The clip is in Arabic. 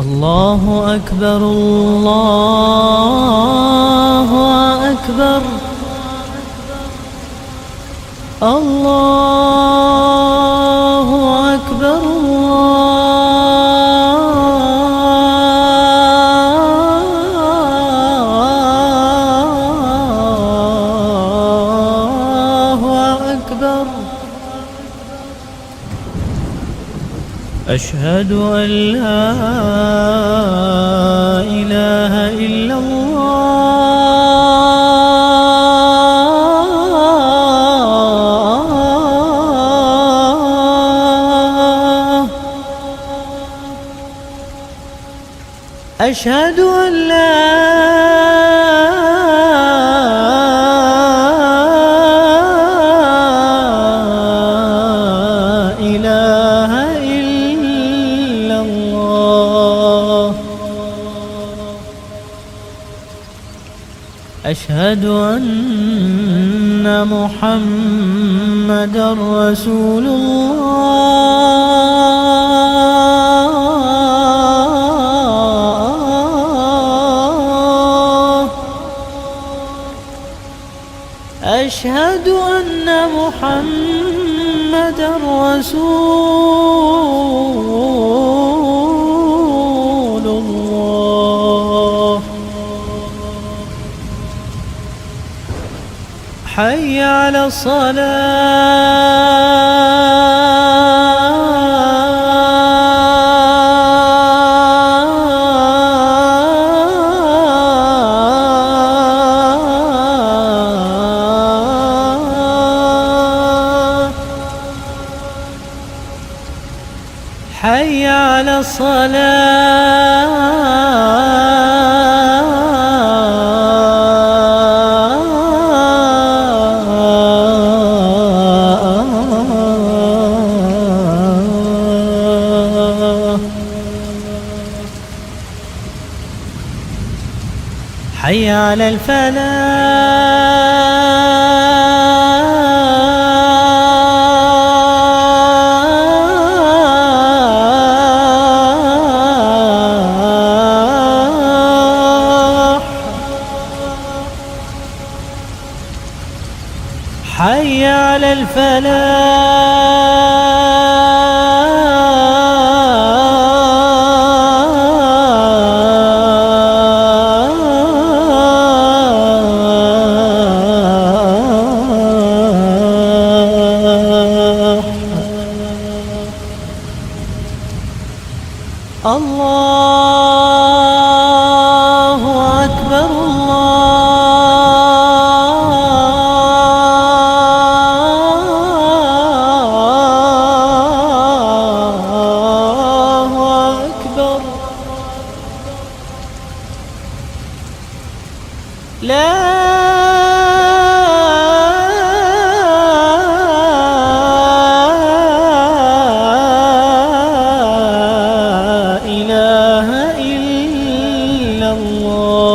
الله أكبر الله أكبر الله أكبر الله أكبر. أشهد أن لا إله إلا الله. أشهد أن لا إله إلا الله. أشهد أن محمدًا رسول الله. أشهد أن محمدًا رسول الله. حي على الصلاة. حي على الصلاة. حي على الفلاح. حي على الفلاح. الله أكبر الله أكبر. لا إله إلا الله.